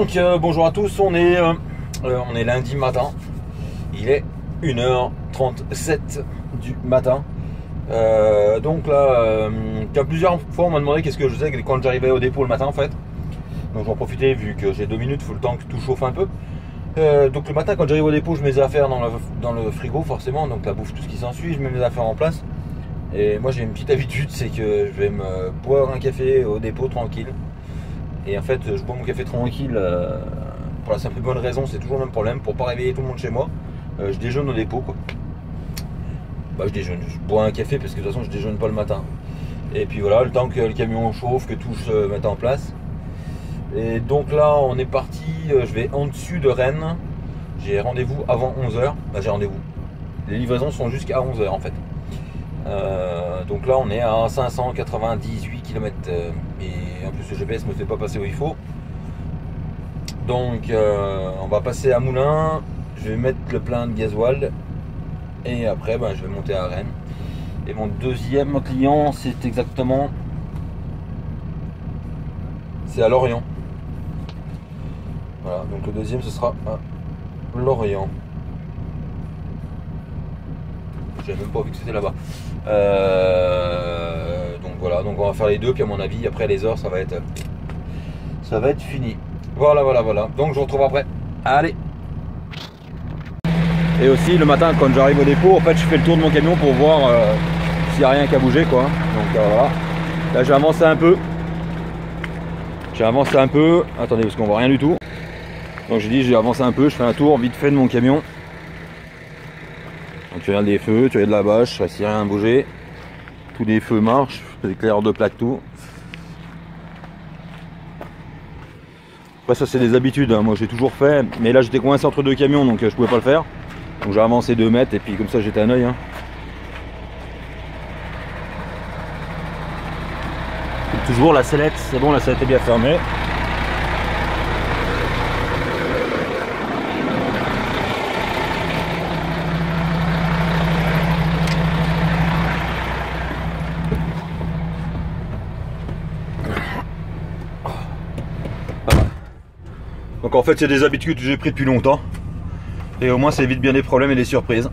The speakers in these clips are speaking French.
Donc bonjour à tous, on est lundi matin, il est 1h37 du matin. Donc là, plusieurs fois on m'a demandé qu'est-ce que je faisais quand j'arrivais au dépôt le matin en fait. Donc j'en profitais vu que j'ai 2 minutes, il faut le temps que tout chauffe un peu. Donc le matin quand j'arrive au dépôt, je mets mes affaires dans le frigo forcément, donc la bouffe, tout ce qui s'ensuit, je mets mes affaires en place. Et moi j'ai une petite habitude, c'est que je vais me boire un café au dépôt tranquille. Et en fait je bois mon café tranquille pour la simple et bonne raison, c'est toujours le même problème, pour pas réveiller tout le monde chez moi. Je déjeune au dépôt quoi. Bah je déjeune, je bois un café parce que de toute façon je déjeune pas le matin. Et puis voilà, le temps que le camion chauffe, que tout se mette en place. Et donc là on est parti, je vais en dessus de Rennes. J'ai rendez-vous avant 11h. Bah j'ai rendez-vous. Les livraisons sont jusqu'à 11h en fait. Donc là on est à 598 km et en plus le GPS ne me fait pas passer où il faut. Donc on va passer à Moulins, je vais mettre le plein de gasoil et après je vais monter à Rennes. Et mon deuxième client c'est exactement, c'est à Lorient. Voilà, donc le deuxième ce sera à Lorient. J'avais même pas vu que c'était là-bas. Donc voilà, donc on va faire les deux, puis à mon avis après les heures ça va être fini. Voilà. Donc je vous retrouve après. Allez. Et aussi le matin quand j'arrive au dépôt, en fait je fais le tour de mon camion pour voir s'il n'y a rien qu'à bouger quoi. Donc voilà. Là j'ai avancé un peu. Attendez parce qu'on voit rien du tout. Donc j'ai avancé un peu, je fais un tour vite fait de mon camion. Donc tu regardes les feux, tu regardes la bâche, s'il n'y a rien à bouger. Tous les feux marchent, les éclaireurs de plaque, tout. Après ça c'est des habitudes, hein. Moi j'ai toujours fait, mais là j'étais coincé entre deux camions donc je pouvais pas le faire. Donc j'ai avancé 2 mètres et puis comme ça j'étais un œil. Hein. Toujours la sellette, c'est bon, la sellette est bien fermée. Donc en fait c'est des habitudes que j'ai pris depuis longtemps. Et au moins ça évite bien des problèmes et des surprises.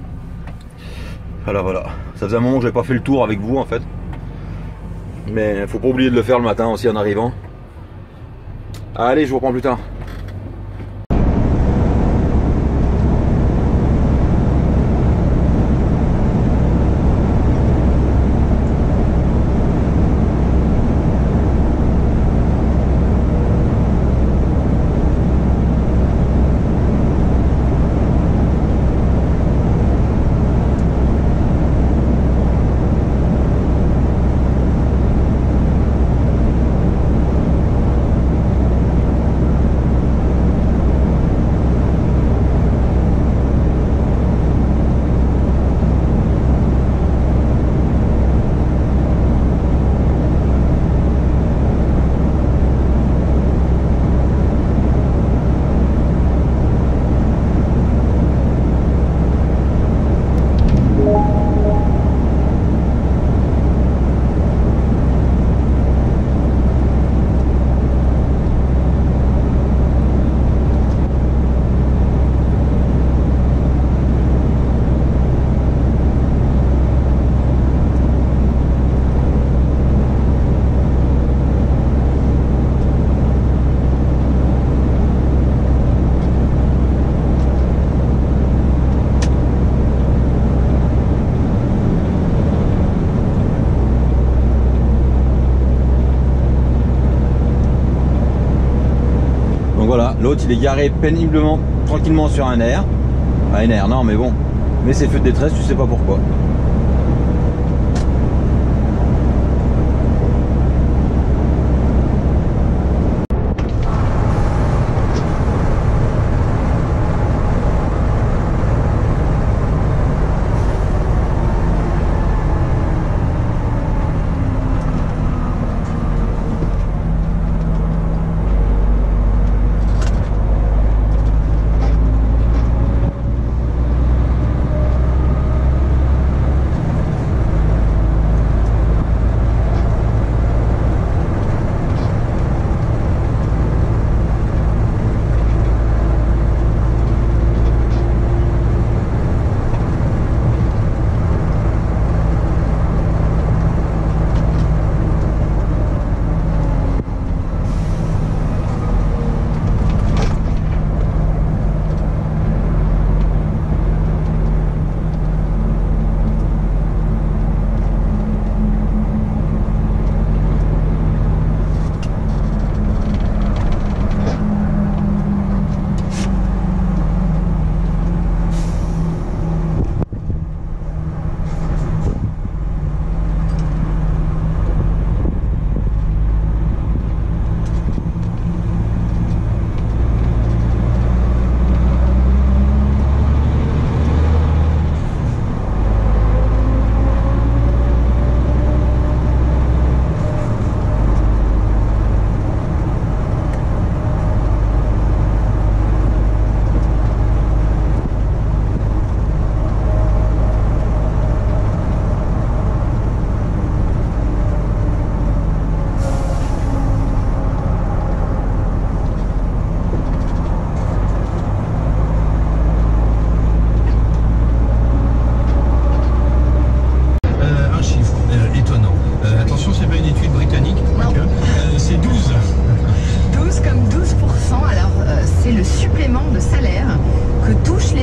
Voilà. Ça faisait un moment que j'avais pas fait le tour avec vous en fait. Mais faut pas oublier de le faire le matin aussi en arrivant. Allez, je vous reprends plus tard. Voilà, l'autre il est garé péniblement, tranquillement sur un air. Un air, non mais bon. Mais c'est feu de détresse, tu sais pas pourquoi.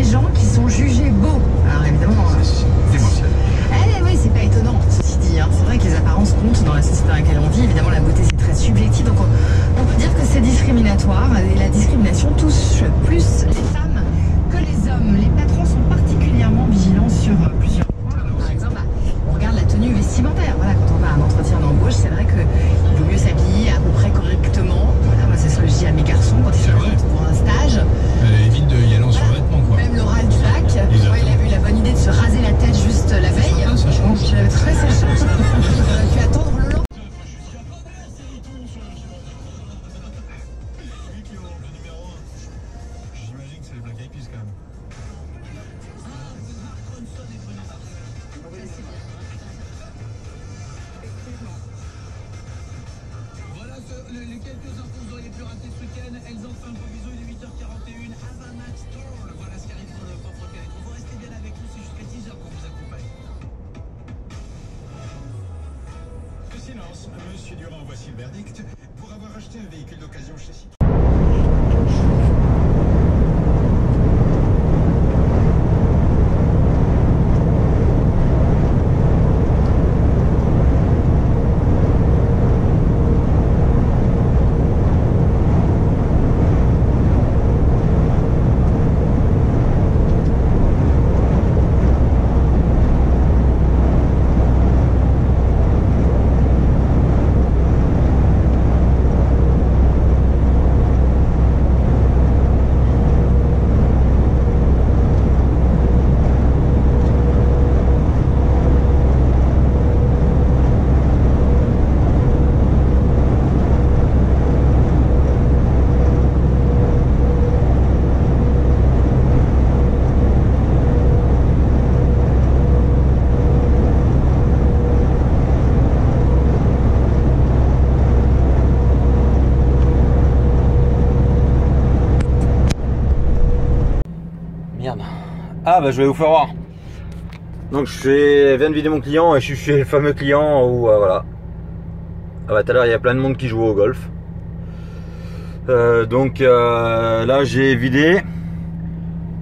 gens qui sont jugés beaux. Alors évidemment... Démentiel. Oui, c'est pas étonnant, ceci dit. Hein. C'est vrai que les apparences comptent dans la société dans laquelle on vit. Évidemment, la beauté, c'est très subjectif. Donc, on peut dire que c'est discriminatoire. Et la discrimination touche plus les femmes que les hommes. Les patrons sont particulièrement vigilants sur plusieurs points. Par exemple, on regarde la tenue vestimentaire. Voilà, quand on va à un entretien d'embauche, c'est vrai qu'il vaut mieux s'habiller à peu près correctement. Voilà, moi, c'est ce que je dis à mes garçons quand ils se présentent pour un stage. Évite de y aller en survêtement, quoi. Même l'oral du bac, il a eu la bonne idée de se raser la tête juste la veille. Ça change. Très ça change. Tu attendre le lendemain. J'imagine que c'est les Black Eyed Peas quand même. Voilà les quelques infos que vous auriez pu rater ce week-end. Elles ont fait un gros bisou, il est 8h41. Havana Store. Voilà ce qui arrive dans le Pop Rock Electro. Vous restez bien avec nous, c'est jusqu'à 10h qu'on vous accompagne. Silence, Monsieur Durand, voici le verdict. Pour avoir acheté un véhicule d'occasion chez Citroën. Ah bah je vais vous faire voir. Donc je viens de vider mon client et je suis chez le fameux client où voilà. Ah bah tout à l'heure il y a plein de monde qui joue au golf. Là j'ai vidé.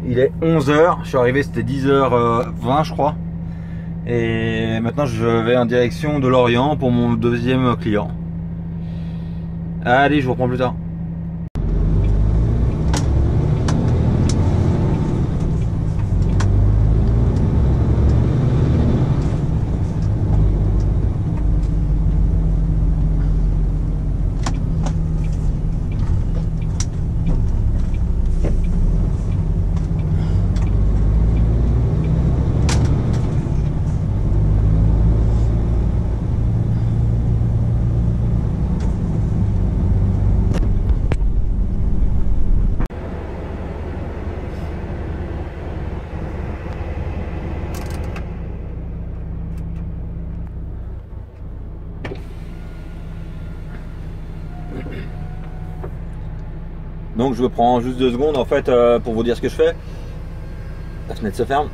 Il est 11h. Je suis arrivé, c'était 10h20 je crois. Et maintenant je vais en direction de Lorient pour mon deuxième client. Allez, je vous reprends plus tard. Donc je prends juste 2 secondes en fait pour vous dire ce que je fais. La fenêtre se ferme.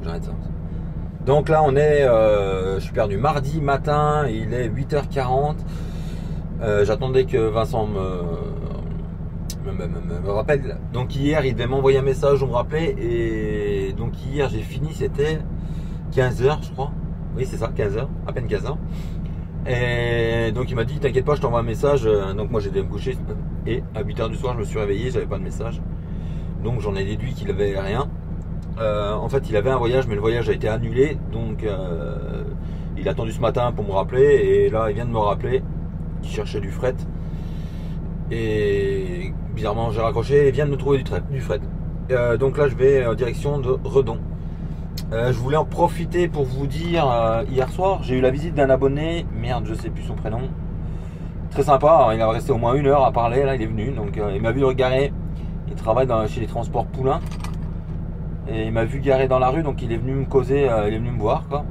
J'arrête ça. Donc là on est, je suis perdu mardi matin, il est 8h40. J'attendais que Vincent me rappelle. Donc hier il devait m'envoyer un message, on me rappelait. Et donc hier j'ai fini, c'était 15h je crois. Oui c'est ça, 15h, à peine 15h. Et donc il m'a dit t'inquiète pas, je t'envoie un message. Donc moi j'ai dû me coucher et à 8h du soir je me suis réveillé, j'avais pas de message. Donc j'en ai déduit qu'il avait rien. En fait il avait un voyage mais le voyage a été annulé. Donc il a attendu ce matin pour me rappeler. Et là il vient de me rappeler qu'il cherchait du fret. Et bizarrement j'ai raccroché et il vient de me trouver du fret. Donc là je vais en direction de Redon. Je voulais en profiter pour vous dire, hier soir j'ai eu la visite d'un abonné, merde je sais plus son prénom, très sympa, il a resté au moins 1 heure à parler, là il est venu, donc il m'a vu garer, il travaille chez les transports Poulain, et il m'a vu garer dans la rue, donc il est venu me causer, il est venu me voir quoi,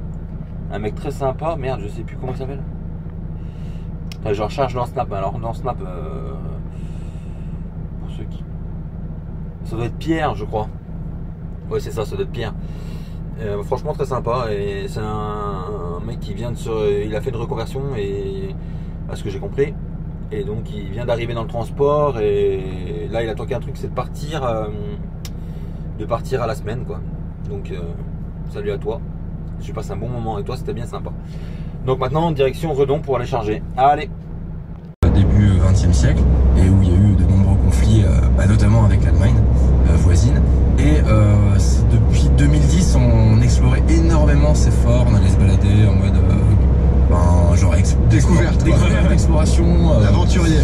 un mec très sympa, merde je sais plus comment il s'appelle, je recherche dans Snap, alors dans Snap, pour ceux qui, ça doit être Pierre je crois, ouais c'est ça, ça doit être Pierre. Franchement très sympa et c'est un mec qui vient il a fait une reconversion et à ce que j'ai compris Et donc il vient d'arriver dans le transport et là il a toqué un truc, c'est de partir à la semaine quoi. Donc salut à toi. J'ai passé un bon moment avec toi, c'était bien sympa. Donc maintenant direction Redon pour aller charger. Allez. Début XXe siècle et où il y a eu de nombreux conflits, notamment avec l'Allemagne voisine. Et depuis 2010, on explorait énormément ces forts, on allait se balader en mode genre découverte, exploration, aventurier.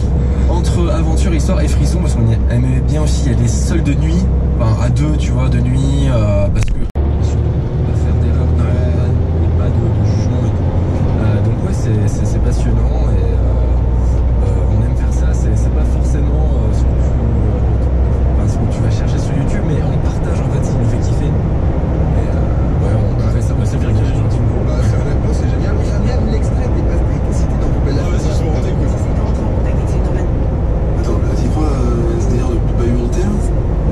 Entre aventure, histoire et frisson, parce qu'on aimait bien aussi y aller seul de nuit, enfin à deux, tu vois, de nuit, parce que pas faire d'erreur, pas de jugement et tout. Donc ouais, c'est passionnant et on aime faire ça. C'est pas forcément ce que tu vas chercher sur YouTube, mais on partage en fait, ce qui nous fait kiffer. Et ouais, on fait ça, c'est bien qu'il y ait gentil. Honnêtement, c'est génial. Même l'extrait des pastèques cités dans Poubelle. Attends, t'y crois ce délire de bahut monter là?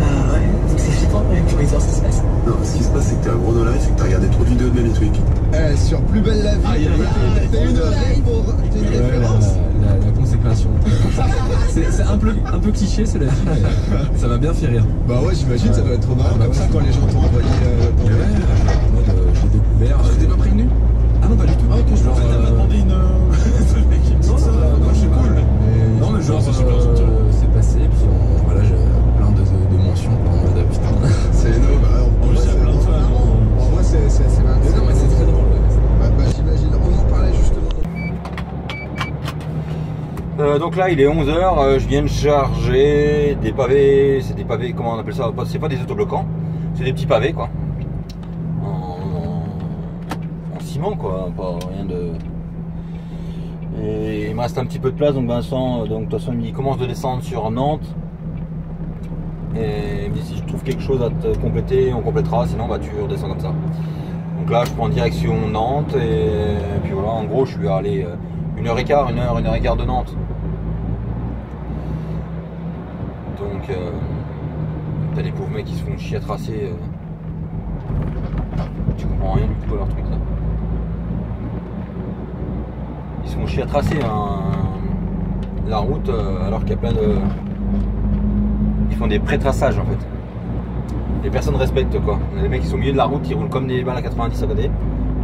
Ah ouais, c'est flippant quand même, pour les heures ça se passe. Non, ce qui se passe c'est que t'es un gros dans la vie, c'est que t'as regardé trop de vidéos de Mamie Twig. Sur Plus belle la vie, t'as une référence. La consécration. C'est un peu cliché cela dit, mais ça m'a bien fait rire. Bah ouais, j'imagine, ça doit être trop marrant comme ça quand les gens t'ont envoyé ton ouais, en mode j'ai découvert. Je t'ai pas prévenu? Ah non, pas du tout. Ah ok, je pensais que t'avais demandé une. Non, c'est cool. Non, mais genre, c'est passé, puis voilà, j'ai plein de mentions en mode putain. C'est énorme, en vrai, c'est marrant. Non, mais c'est très drôle. Bah j'imagine, on en parlait justement. Donc là il est 11h, je viens de charger des pavés, c'est des pavés, comment on appelle ça? C'est pas des autobloquants, c'est des petits pavés quoi. En ciment quoi, pas rien de... Et il me reste un petit peu de place, donc Vincent, donc de toute façon il commence de descendre sur Nantes. Et il me dit si je trouve quelque chose à te compléter, on complétera, sinon bah tu redescends comme ça. Donc là je prends direction Nantes et puis voilà, en gros je suis allé 1h15 de Nantes. Donc t'as des pauvres mecs qui se font chier à tracer. Tu comprends rien du tout à leur truc là. Ils se font chier à tracer la route alors qu'il y a plein de... Ils font des pré-traçages en fait. Les personnes respectent quoi. Les mecs qui sont au milieu de la route, ils roulent comme des balles à 90 à côté.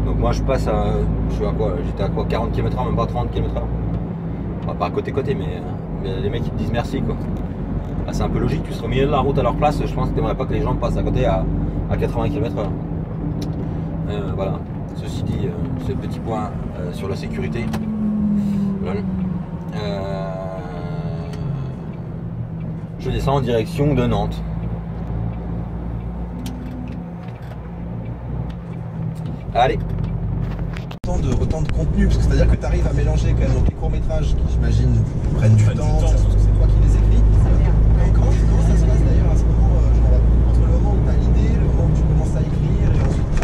Donc moi je passe à... Je suis à quoi? J'étais à quoi? 40 km/h, même pas 30 km/h. Enfin, pas à côté, mais les mecs ils te disent merci quoi. Ah, c'est un peu logique, tu serais au milieu de la route à leur place, je pense que t'aimerais pas que les gens passent à côté à 80 km/h. Voilà. Ceci dit, ce petit point sur la sécurité. Voilà. Je descends en direction de Nantes. Allez. Autant de contenu, parce que c'est-à-dire que tu arrives à mélanger quand même donc les courts-métrages qui j'imagine prennent du temps, ça se trouve que c'est toi qui les écris. Et comment ça se passe d'ailleurs à ce moment, genre, entre le moment où tu as l'idée, le moment où tu commences à écrire et ensuite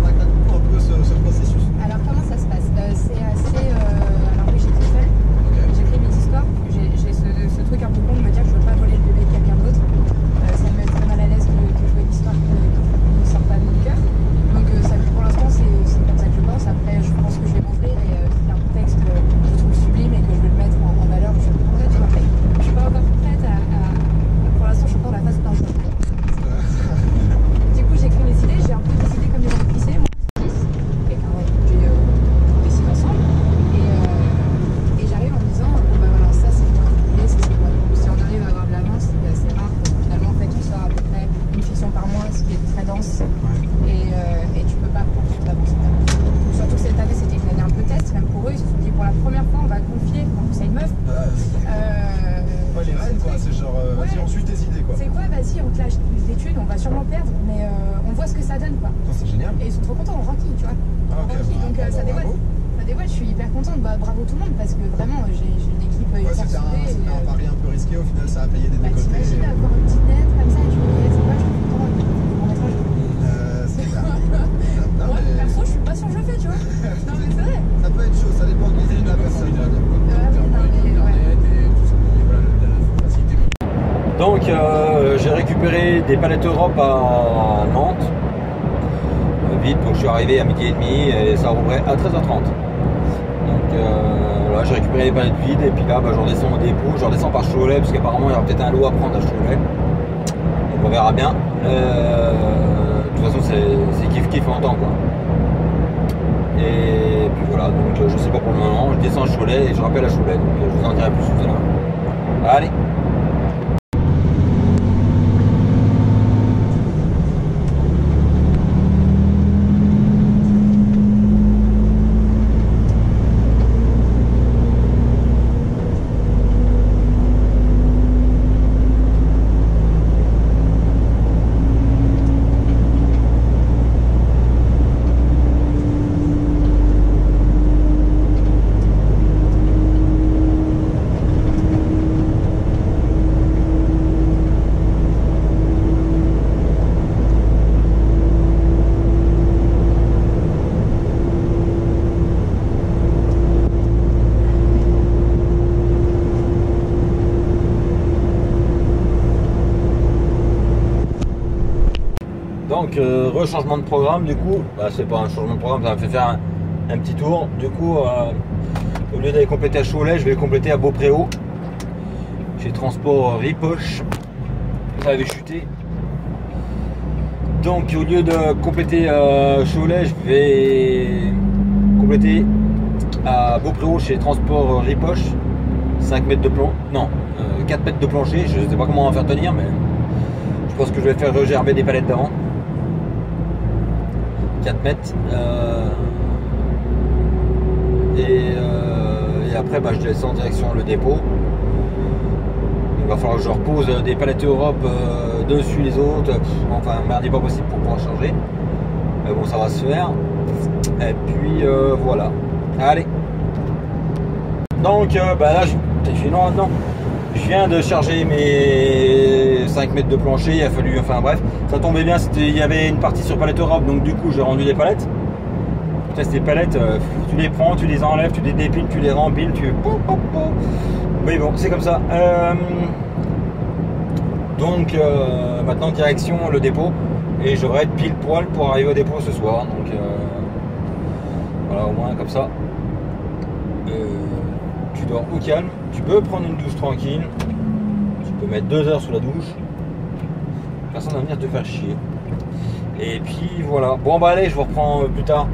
raconte un peu ce processus. Alors comment ça se passe? C'est assez... alors oui, j'écris seule, j'écris mes histoires, j'ai ce truc un peu con de me dire que je veux pas voler le bébé de quelqu'un d'autre. Ça me met très mal à l'aise que je vois une histoire qui ne sort pas de mon cœur. Donc ça, pour l'instant c'est comme ça que je pense. Après je pense que je vais m'ouvrir et s'il y a un texte que je trouve sublime et que je veux le mettre en valeur, je le prendrai, tu vois. Je suis pas encore prête pour l'instant je suis encore à la phase d'un jeu. Du coup j'écris mes idées, j'ai un peu des idées comme des gens lycée, moi et on décide ensemble et j'arrive en me disant bon bah voilà ça c'est moi qui voulais, ça c'est moi. Si on arrive à avoir de l'avance c'est assez rare, finalement en fait on sort à peu près une fiction par mois, ce qui est très dense et tu peux pas prendre toute l'avance. Surtout que cette année c'était une année un peu test, même pour eux ils se sont dit pour la première fois on va confier, en plus à une meuf. Ouais, les rênes quoi, c'est genre vas-y on suit tes idées quoi. C'est quoi, vas-y on te lâche des thunes, on va sûrement perdre, mais on voit ce que ça donne quoi. C'est génial. Et ils sont trop contents, on renquille, tu vois. Ah, ok, Renquille, donc ça dévoile. Ça dévoile, je suis hyper contente, bah, bravo tout le monde parce que vraiment j'ai une équipe hyper C'était soudée. un pari un peu risqué, au final ça a payé des deux côtés. T'imagines avoir une petite lettre comme ça et tu me dis c'est quoi, je suis content du court métrage. C'est clair. Moi perso je suis pas sûr que je le fais, tu vois. Non mais c'est vrai. Ça peut être chaud, ça dépend de l'idée de la personne. Donc j'ai récupéré des palettes Europe à Nantes. Vite, donc je suis arrivé à 12h30 et ça rouvrait à 13h30. Donc là j'ai récupéré les palettes vides et puis là je redescends au dépôt, je redescends par Cholet parce qu'apparemment il y aura peut-être un lot à prendre à Cholet. Donc on verra bien. De toute façon c'est kiff en temps quoi. Et puis voilà, donc je sais pas pour le moment, je descends à Cholet et je rappelle à Cholet, donc je vous en dirai plus tout à l'heure. Allez. Donc rechangement de programme, du coup, bah, c'est pas un changement de programme, ça m'a fait faire un petit tour. Du coup, au lieu d'aller compléter à Cholet, je vais compléter à Beaupréau, chez Transport Ripoche. Ça avait chuté. Donc au lieu de compléter à Cholet, je vais compléter à Beaupréau chez Transport Ripoche. 5 mètres de plomb, non, 4 mètres de plancher, je ne sais pas comment on va faire tenir, mais je pense que je vais faire regerber des palettes d'avant. 4 mètres et après bah, je descends en direction le dépôt. Il va falloir que je repose des palettes Europe dessus les autres, enfin merde, n'est pas possible pour pouvoir changer, mais bon ça va se faire. Et puis voilà, allez. Donc bah là je suis loin maintenant. Je viens de charger mes 5 mètres de plancher, il a fallu, enfin bref, ça tombait bien, il y avait une partie sur palette Europe, donc du coup j'ai rendu des palettes. Putain, ces palettes, tu les prends, tu les enlèves, tu les dépiles, tu les rempiles, tu... Oui bon, c'est comme ça. Donc maintenant direction le dépôt, et je devrais être pile poil pour arriver au dépôt ce soir, donc voilà, au moins comme ça. Tu dors au calme, tu peux prendre une douche tranquille, tu peux mettre 2 heures sous la douche, personne va venir te faire chier. Et puis voilà, bon bah allez, je vous reprends plus tard.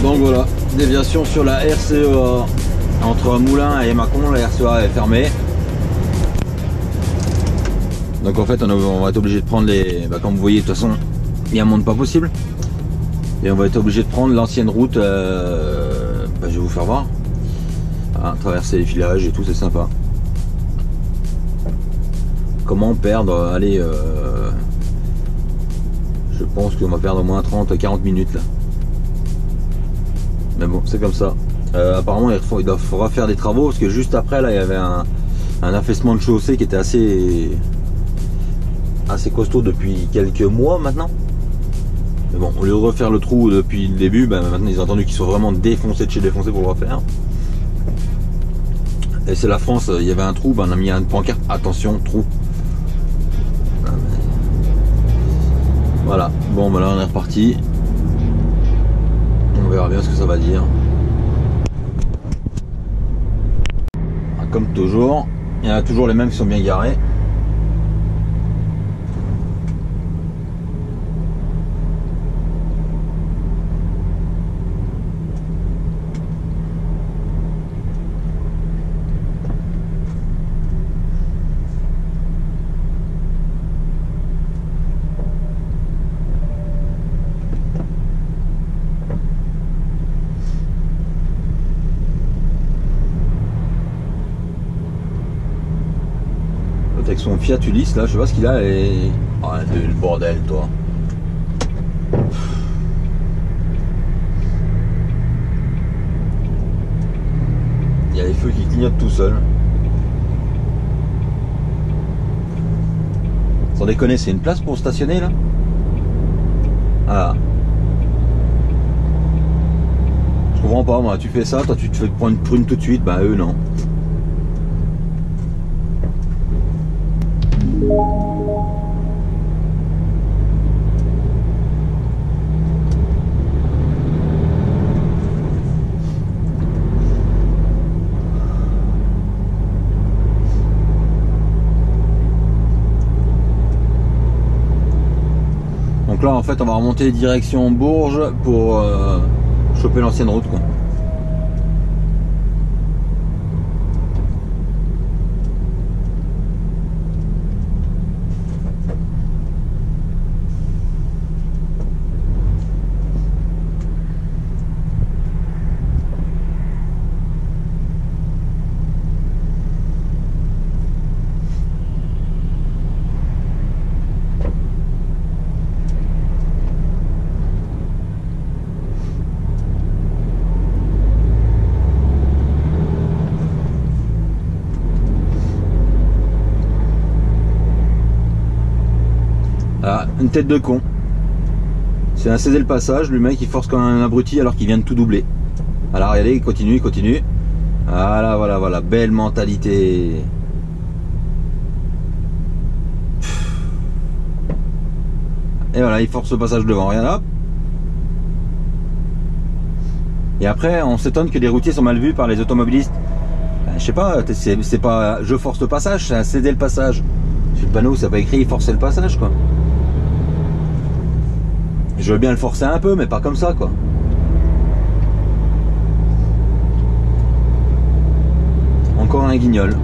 Donc voilà, déviation sur la RCEA entre Moulins et Mâcon, la RCEA est fermée. Donc en fait on va être obligé de prendre les... Bah, comme vous voyez de toute façon il y a un monde pas possible. Et on va être obligé de prendre l'ancienne route, bah, je vais vous faire voir. Ah, traverser les villages et tout, c'est sympa. Comment perdre, allez, Je pense qu'on va perdre au moins 30-40 minutes là. Mais bon, c'est comme ça. Apparemment, il faudra faire des travaux parce que juste après, là, il y avait un affaissement de chaussée qui était assez costaud depuis quelques mois maintenant. Mais bon, au lieu de refaire le trou depuis le début, ben, maintenant ils ont attendu qu'ils soient vraiment défoncés de chez défoncés pour le refaire. Et c'est la France, il y avait un trou, ben, on a mis une pancarte, attention, trou. Voilà, bon ben là on est reparti. On verra bien ce que ça va dire. Comme toujours, il y en a toujours les mêmes qui sont bien garés. Avec son Fiat Ulysse là, je sais pas ce qu'il a et... Oh, le bordel toi. Il y a les feux qui clignotent tout seuls. Sans déconner, c'est une place pour stationner là? Ah. Je comprends pas moi, tu fais ça, toi tu te fais prendre une prune tout de suite, bah eux non. Donc là en fait on va remonter direction Bourges pour choper l'ancienne route quoi. Ah, une tête de con. C'est un cédé le passage, le mec il force comme un abruti alors qu'il vient de tout doubler. Alors regardez, il continue, Voilà, voilà, voilà, belle mentalité. Et voilà, il force le passage devant, regarde là. Et après, on s'étonne que les routiers sont mal vus par les automobilistes. Ben, je sais pas, c'est pas je force le passage, c'est un cédé le passage. Sur le panneau, ça n'a pas écrit forcer le passage quoi. Je veux bien le forcer un peu, mais pas comme ça quoi. Encore un guignol.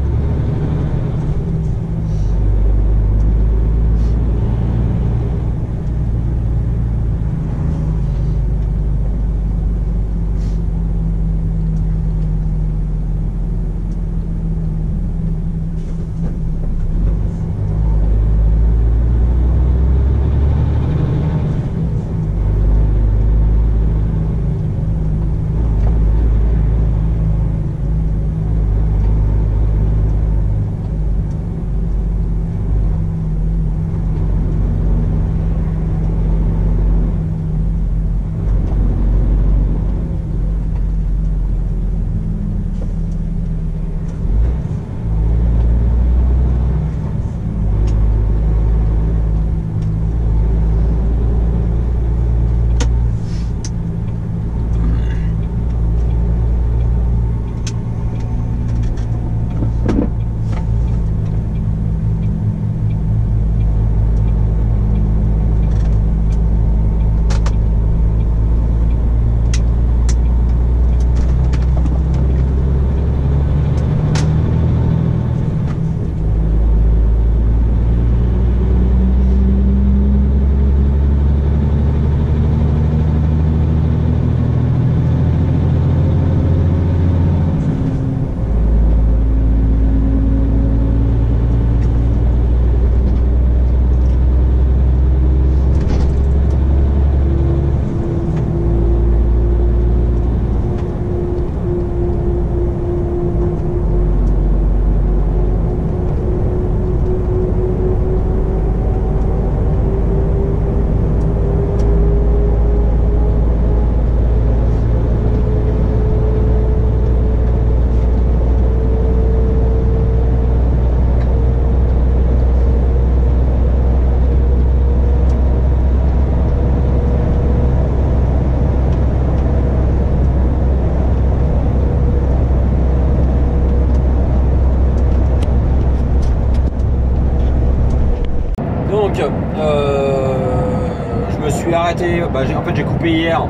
voulais arrêter, en fait j'ai coupé hier, donc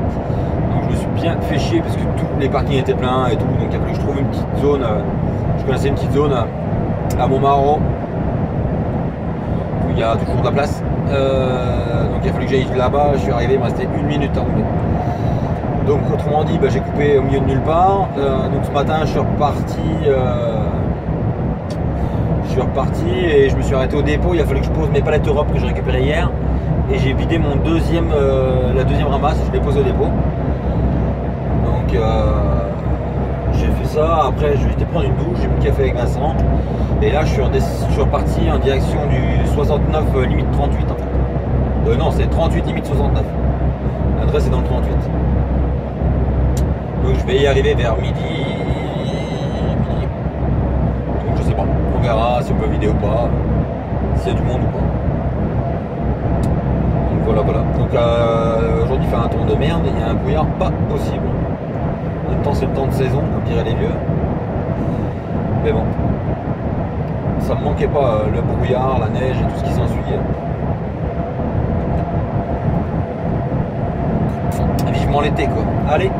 je me suis bien fait chier parce que tous les parkings étaient pleins et tout, donc il a fallu que je trouve une petite zone, je connaissais une petite zone à Montmarault où il y a toujours de la place, donc il a fallu que j'aille là-bas, je suis arrivé, il me restait 1 minute à rouler. Donc autrement dit, j'ai coupé au milieu de nulle part, donc ce matin je suis reparti et je me suis arrêté au dépôt, il a fallu que je pose mes palettes Europe que j'ai récupérées hier. Et j'ai vidé mon la deuxième ramasse, je l'ai posée au dépôt. Donc j'ai fait ça, après je vais été prendre une douche, j'ai bu le café avec Vincent. Et là je suis reparti en direction du 69 limite 38 en fait. Non, c'est 38 limite 69. L'adresse est dans le 38. Donc je vais y arriver vers midi. Donc je sais pas, on verra si on peut vider ou pas, s'il y a du monde ou pas. Voilà. Donc aujourd'hui, il fait un temps de merde, il y a un brouillard pas possible. En même temps, c'est le temps de saison, comme diraient les vieux. Mais bon, ça me manquait pas, le brouillard, la neige et tout ce qui s'ensuit. Vivement l'été, quoi. Allez.